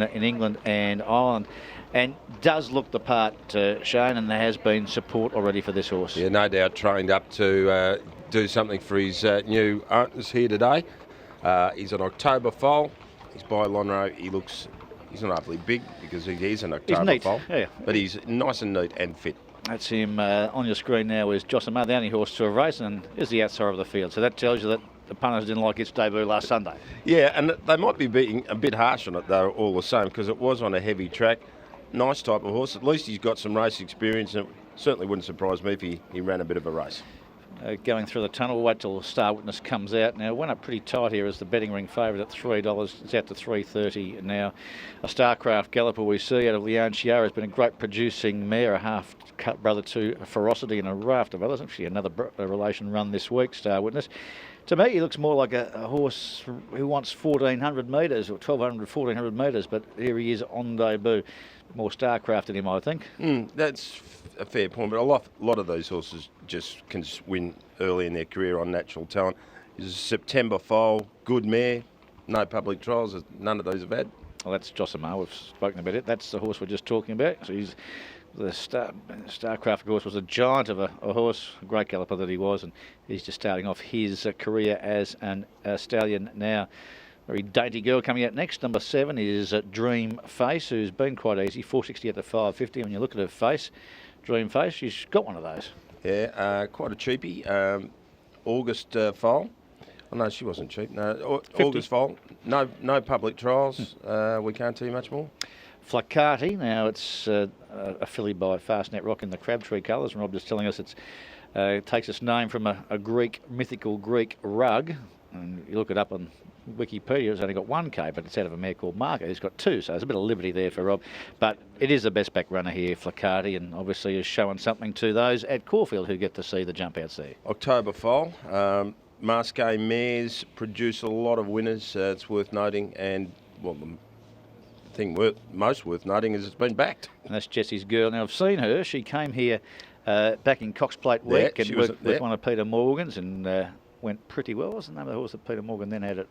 in England and Ireland, and does look the part, Shane, and there has been support already for this horse. Yeah, no doubt trained up to do something for his new owners here today. He's an October foal. He's by Lonhro. He's not awfully big because he is an October foal, yeah. But he's nice and neat and fit. That's him on your screen now is Josimar, the only horse to have raced, and is the outside of the field. So that tells you that the punters didn't like its debut last Sunday. Yeah, and they might be being a bit harsh on it though, all the same, because it was on a heavy track. Nice type of horse. At least he's got some race experience, and it certainly wouldn't surprise me if he ran a bit of a race. Going through the tunnel, we'll wait till Star Witness comes out. Now, went up pretty tight here as the betting ring favourite at $3. It's out to $3.30 now. A Starcraft Galloper we see out of Leon Chiara has been a great producing mare, a half-cut brother to Ferocity and a raft of others. Actually, another relation run this week, Star Witness. To me, he looks more like a horse who wants 1,400 metres or 1,200, 1,400 metres, but here he is on debut. More Starcraft in him, I think. That's a fair point, but a lot of those horses just can win early in their career on natural talent. He's a September foal, good mare, no public trials, none of those have had. Well, that's Josimar, we've spoken about it. That's the horse we're just talking about. So he's the Starcraft, of course, was a giant of a horse, a great galloper that he was, and he's just starting off his career as a stallion now. Very dainty girl coming out next. Number 7 is Dream Face, who's been quite easy. 460 at the 550. When you look at her face, Dream Face, she's got one of those. Yeah, quite a cheapie. August foal. Oh, no, she wasn't cheap. No, 50. August foal. No public trials. We can't tell you much more. Flacati. Now it's a filly by Fastnet Rock in the Crabtree colours, and Rob just telling us it takes its name from a mythical Greek rug. And you look it up on Wikipedia, it's only got 1K, but it's out of a mare called Marco. He's got 2, so there's a bit of liberty there for Rob. But it is the best back runner here, Flacati, and obviously is showing something to those at Caulfield who get to see the jump outs there. October foal. Masqué mares produce a lot of winners. It's worth noting, and well, the thing most worth noting is it's been backed. And that's Jessie's girl. Now I've seen her. She came here back in Cox Plate week and worked with one of Peter Morgan's and went pretty well. Wasn't the horse that Peter Morgan then had it?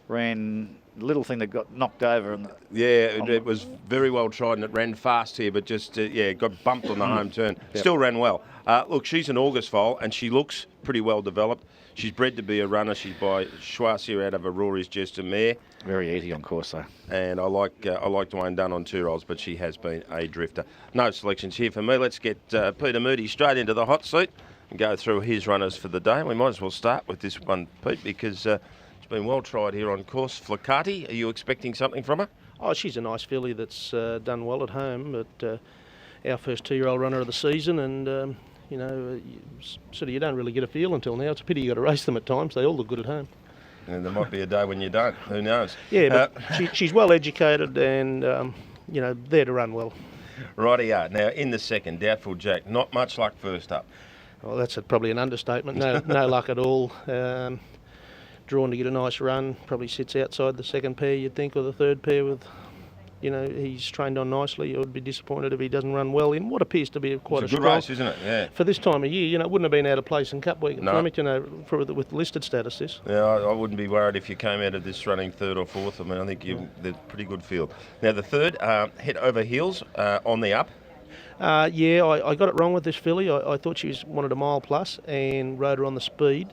Ran little thing that got knocked over. It was very well tried and it ran fast here, but just got bumped on the home turn. Yep. Still ran well. Look, she's an August foal and she looks pretty well developed. She's bred to be a runner. She's by Schwarzer out of Aurora's Jester mare. Very easy on course though. And I like Dwayne Dunn on 2 rolls, but she has been a drifter. No selections here for me. Let's get Peter Moody straight into the hot seat and go through his runners for the day. We might as well start with this one, Pete, because it's been well tried here on course. Flacati, are you expecting something from her? Oh, she's a nice filly that's done well at home. But our first 2-year-old runner of the season, and you don't really get a feel until now. It's a pity you got to race them at times. They all look good at home. And there might be a day when you don't. Who knows? Yeah, but she's well educated and there to run well. Rightio. Now in the second, Doubtful Jack. Not much luck first up. Well, that's probably an understatement. No luck at all. Drawn to get a nice run. Probably sits outside the second pair, you'd think, or the third pair with, he's trained on nicely. I would be disappointed if he doesn't run well in what appears to be quite a good strong race, isn't it? Yeah. For this time of year, it wouldn't have been out of place in Cup Week in Flemington, with listed status this. Yeah, I wouldn't be worried if you came out of this running 3rd or 4th. I mean, I think they're pretty good field. Now the third, Head Over Heels on the up. I got it wrong with this filly. I thought she wanted a mile plus and rode her on the speed,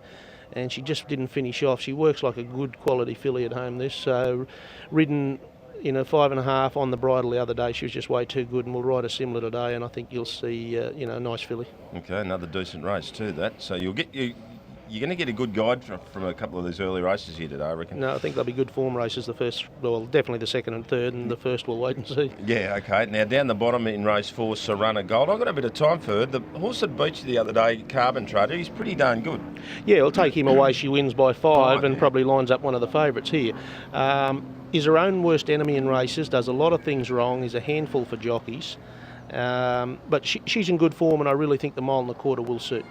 and she just didn't finish off. She works like a good quality filly at home, this. So ridden in a 5.5 on the bridle the other day. She was just way too good, and we'll ride a similar today, and I think you'll see a nice filly. Okay, another decent race too, that. So you're going to get a good guide from a couple of these early races here today, I reckon. No, I think they'll be good form races. Definitely the second and third, and the first we'll wait and see. Yeah, okay. Now down the bottom in race 4, Serrana Gold. I've got a bit of time for her. The horse that beat you the other day, Carbon Trader, he's pretty darn good. Yeah, I'll take him away. She wins by 5 and probably lines up one of the favourites here. Is her own worst enemy in races, does a lot of things wrong, is a handful for jockeys. But she's in good form, and I really think the 1.25 miles will suit.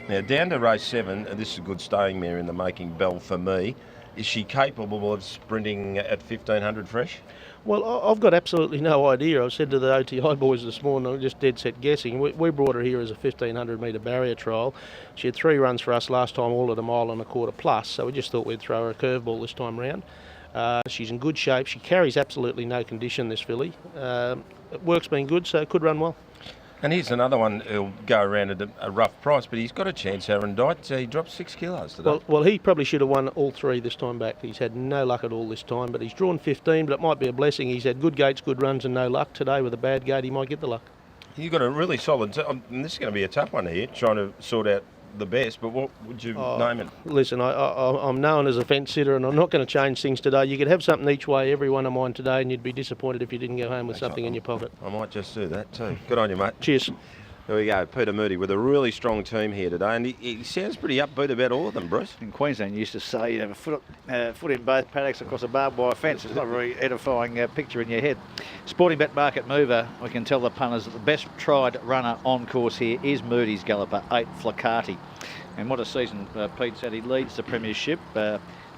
Now down to race 7, and this is a good staying mare in the making, Bell for Me. Is she capable of sprinting at 1,500 fresh? Well, I've got absolutely no idea. I said to the OTI boys this morning, I'm just dead set guessing. We brought her here as a 1,500 metre barrier trial. She had 3 runs for us last time, all at a 1.25 miles plus, so we just thought we'd throw her a curveball this time round. She's in good shape. She carries absolutely no condition, this filly. Work's been good, so it could run well. And here's another one who'll go around at a rough price, but he's got a chance, Aaron Dight. He dropped 6 kilos today. Well, he probably should have won all 3 this time back. He's had no luck at all this time, but he's drawn 15, but it might be a blessing. He's had good gates, good runs and no luck. Today with a bad gate, he might get the luck. You've got a really solid... and this is going to be a tough one here, trying to sort out the best, but what would you name it? Listen, I'm known as a fence sitter, and I'm not going to change things today. You could have something each way, every one of mine today, and you'd be disappointed if you didn't go home with something in your pocket. I might just do that too. Good on you, mate. Cheers. There we go, Peter Moody with a really strong team here today, and he sounds pretty upbeat about all of them, Bruce. In Queensland, you used to say you have a foot in both paddocks across a barbed wire fence. It's not a very edifying picture in your head. Sporting Bet Market Mover, we can tell the punters that the best tried runner on course here is Moody's Galloper, 8 Flicati. And what a season Pete said. He leads the premiership.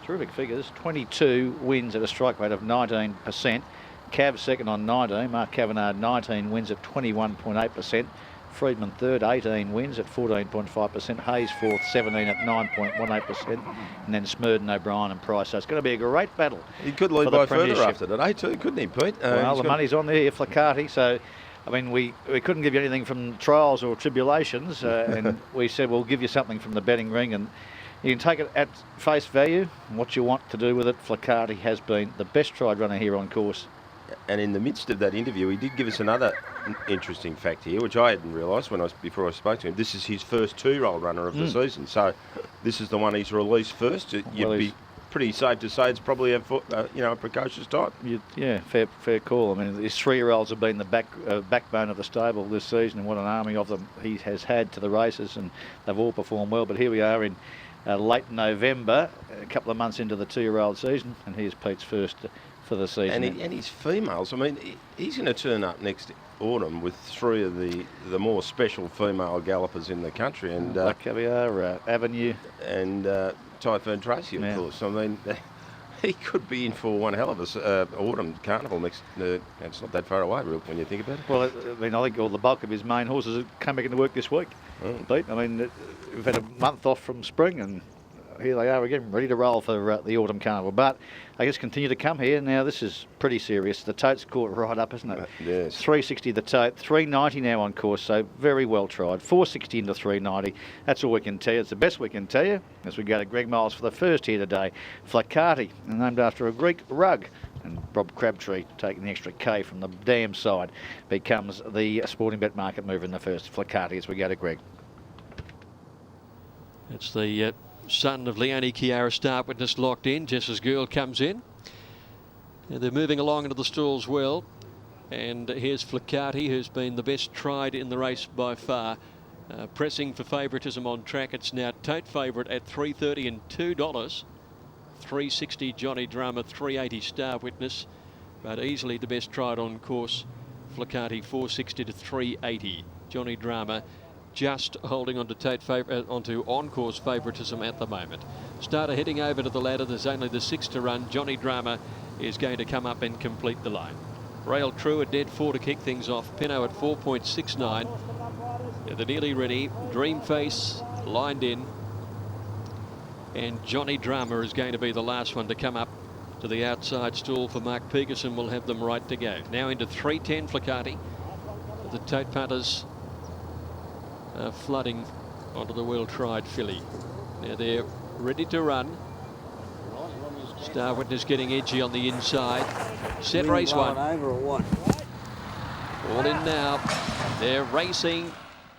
Terrific figures, 22 wins at a strike rate of 19%. Cav second on 19, Mark Kavanagh 19 wins at 21.8%. Friedman third, 18 wins at 14.5%. Hayes fourth, 17 at 9.18%. And then Smurden, O'Brien and Price. So it's going to be a great battle. He could lead by further after today too, couldn't he, Pete? Well, the money's on there, Flicati. So, I mean, we couldn't give you anything from trials or tribulations. And we said we'll give you something from the betting ring. And you can take it at face value. What you want to do with it, Flicati has been the best tried runner here on course. And in the midst of that interview, he did give us another interesting fact here, which I hadn't realised before I spoke to him. This is his first 2-year-old runner of the season, so this is the one he's released first. You'd be pretty safe to say it's probably a precocious type. Yeah, fair call. I mean, his 3-year-olds have been the backbone of the stable this season, and what an army of them he has had to the races, and they've all performed well. But here we are in late November, a couple of months into the 2-year-old season, and here's Pete's first for the season. And his females, I mean, he's going to turn up next autumn with 3 of the more special female gallopers in the country. And Black Caviar, Avenue. And Typhoon Tracy, of course. I mean, he could be in for one hell of a autumn carnival next. It's not that far away, real, when you think about it. Well, I mean, I think all the bulk of his main horses have come back into work this week. Pete, I mean, we've had a month off from spring, and here they are again, ready to roll for the autumn carnival. But I guess continue to come here. Now this is pretty serious. The tote's caught right up, isn't it? Yes. 360 the tote, 390 now on course, so very well tried. 460 into 390. That's all we can tell you. It's the best we can tell you as we go to Greg Miles for the first here today. Flicati, named after a Greek rug. And Rob Crabtree, taking the extra K from the dam side, becomes the Sporting Bet Market Mover in the first. Flicati as we go to Greg. It's the son of Leone Chiara, Start Witness locked in. Jess's Girl comes in. And they're moving along into the stalls well. And here's Flicati, who's been the best tried in the race by far. Pressing for favouritism on track. It's now tote favourite at $3.30 and $2. $3.60 Johnny Drama, $3.80 Star Witness. But easily the best tried on course. Flicati, $4.60 to $3.80. Johnny Drama just holding on to onto on-course favouritism at the moment. Starter heading over to the ladder. There's only the 6 to run. Johnny Drama is going to come up and complete the line. Rail True a dead 4 to kick things off. Pinot at 4.69. The nearly ready. Dream Face lined in. And Johnny Drama is going to be the last one to come up to the outside stall for Mark Peterson. Will have them right to go. Now into 310 Flicati. The tote punters flooding onto the well-tried filly. Now they're ready to run. Star Witness getting edgy on the inside. Set race 1. All in now. They're racing.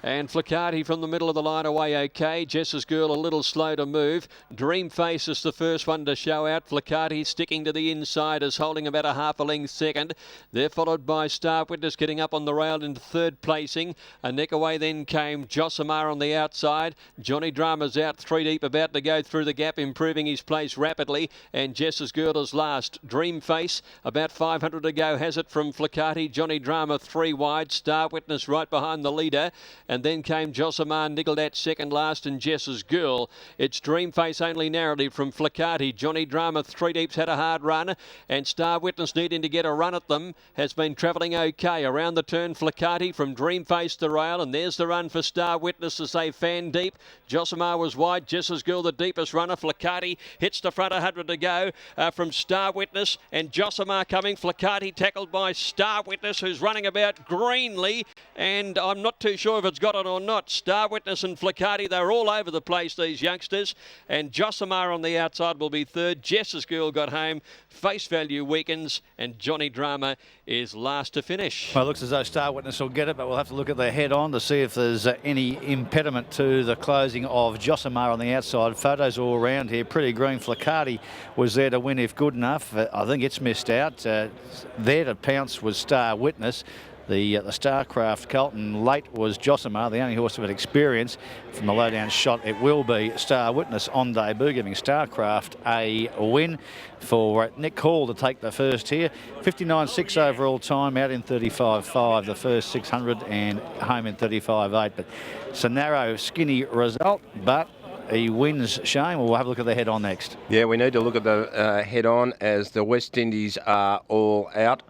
And Flicati from the middle of the line away okay. Jess's Girl a little slow to move. Dream Face is the first one to show out. Flicati sticking to the inside is holding about a half a length second. They're followed by Star Witness getting up on the rail into third placing. A neck away then came Josimar on the outside. Johnny Drama's out 3 deep, about to go through the gap, improving his place rapidly. And Jess's Girl is last. Dream Face about 500 to go has it from Flicati. Johnny Drama 3 wide. Star Witness right behind the leader. and then came Josimar Nicolet second last, and Jess's Girl. It's Dreamface only narrative from Flicati. Johnny Drama, three deeps, had a hard run, and Star Witness needing to get a run at them has been travelling okay. Around the turn, Flicati from Dreamface to rail, and there's the run for Star Witness as they fan deep. Josimar was wide, Jess's Girl the deepest runner. Flicati hits the front, 100 to go from Star Witness, and Josimar coming. Flicati tackled by Star Witness, who's running about greenly, and I'm not too sure if it's got it or not. Star Witness and Flicati, they're all over the place, these youngsters, and Josimar on the outside will be third. Jess's Girl got home, Face Value weakens, and Johnny Drama is last to finish. Well, it looks as though Star Witness will get it, but we'll have to look at the head-on to see if there's any impediment to the closing of Josimar on the outside. Photos all around here, pretty green. Flicati was there to win if good enough. I think it's missed out. There to pounce was Star Witness. The Starcraft Colton late was Josimar, the only horse with experience. From the low-down shot, it will be Star Witness on debut, giving Starcraft a win for Nick Hall to take the first here. 59.6 overall time, out in 35.5 the first 600 and home in 35.8. But it's a narrow, skinny result, but he wins, Shane. We'll have a look at the head-on next. Yeah, we need to look at the head-on as the West Indies are all out.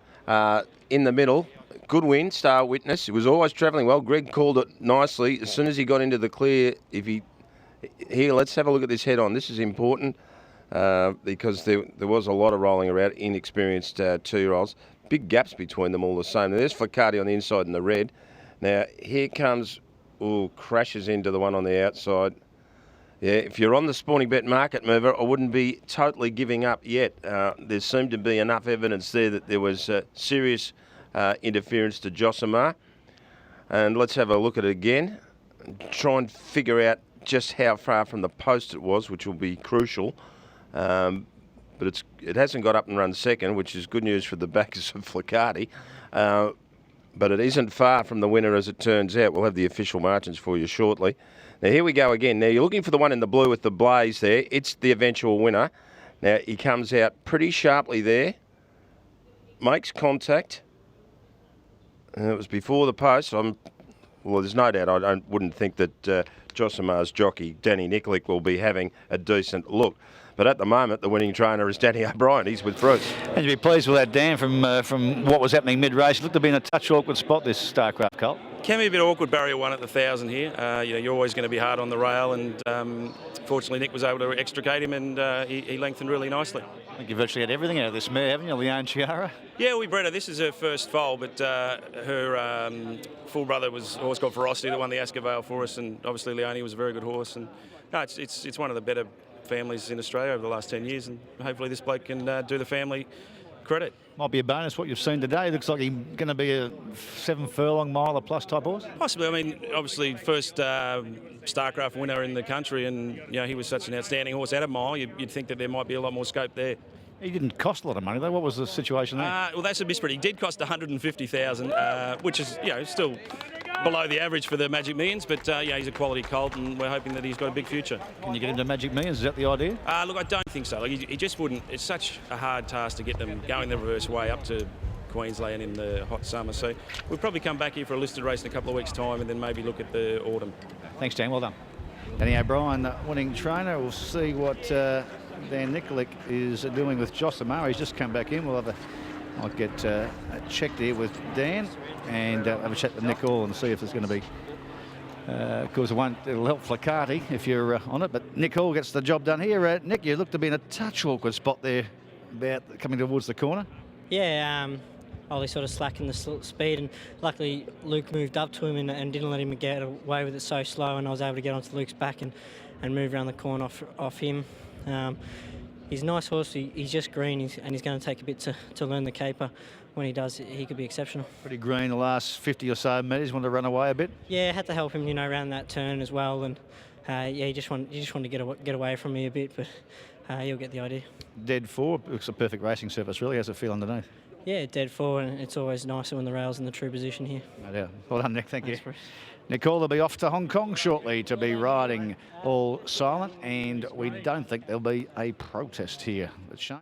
In the middle, good win, Star Witness. He was always travelling well. Greg called it nicely. As soon as he got into the clear, here, let's have a look at this head-on. This is important because there was a lot of rolling around, inexperienced two-year-olds. Big gaps between them all the same. Now, there's Flicati on the inside in the red. Now, here comes, crashes into the one on the outside. Yeah, if you're on the Sporting Bet market mover, I wouldn't be totally giving up yet. There seemed to be enough evidence there that there was serious interference to Josimar. And let's have a look at it again. Try and figure out just how far from the post it was, which will be crucial. But it hasn't got up and run second, which is good news for the backers of Flicati. But it isn't far from the winner, as it turns out. We'll have the official margins for you shortly. Now, here we go again. Now, you're looking for the one in the blue with the blaze there. It's the eventual winner. Now, he comes out pretty sharply there. Makes contact. And it was before the post. Well, there's no doubt I wouldn't think that Josimar's jockey, Danny Nikolic, will be having a decent look. But at the moment, the winning trainer is Danny O'Brien. He's with Bruce. And you'd be pleased with that, Dan, from what was happening mid-race. It looked to be in a touch awkward spot, this Starcraft Colt. Can be a bit awkward, barrier one at the 1,000 here. You're always going to be hard on the rail, and fortunately Nick was able to extricate him, and he lengthened really nicely. I think you've virtually had everything out of this mare, haven't you, Leone Chiara? Yeah, we bred her. This is her first foal, but her full brother was a horse called Ferocity that won the Ascot Vale for us, and obviously Leone was a very good horse. And no, it's one of the better families in Australia over the last 10 years, and hopefully this bloke can do the family credit. Might be a bonus what you've seen today. Looks like he's going to be a 7 furlong miler plus type horse. Possibly. I mean, obviously first Starcraft winner in the country, and he was such an outstanding horse at a mile. You'd think that there might be a lot more scope there. He didn't cost a lot of money though. What was the situation there? Well, that's a misprint. He did cost 150,000, which is still below the average for the Magic Millions, but he's a quality colt, and we're hoping that he's got a big future. Can you get him to Magic Millions? Is that the idea? Look, I don't think so. Like, he just wouldn't. It's such a hard task to get them going the reverse way up to Queensland in the hot summer. So we'll probably come back here for a listed race in a couple of weeks' time, and then maybe look at the autumn. Thanks, Dan. Well done. Danny O'Brien, winning trainer. We'll see what Dan Nikolic is doing with Josimar. He's just come back in. I'll get checked here with Dan and have a chat with Nick Hall and see if there's going to be, of course, it'll help Flicati if you're on it, but Nick Hall gets the job done here. Nick, you look to be in a touch awkward spot there about coming towards the corner. Yeah, Ollie sort of slacking the speed, and luckily Luke moved up to him and didn't let him get away with it so slow, and I was able to get onto Luke's back and move around the corner off him. He's a nice horse. He's just green, and he's going to take a bit to learn the caper. When he does, he could be exceptional. Pretty green the last 50 or so metres. Wanted to run away a bit. Yeah, had to help him, around that turn as well. And he just wanted to get away from me a bit, but he'll get the idea. Dead 4 looks a perfect racing surface. Really, how's it feel underneath? Yeah, dead 4, and it's always nicer when the rail's in the true position here. No doubt. Well done, Nick. Thank you. Bruce. Nicole will be off to Hong Kong shortly to be riding all silent, and we don't think there'll be a protest here. But Shane.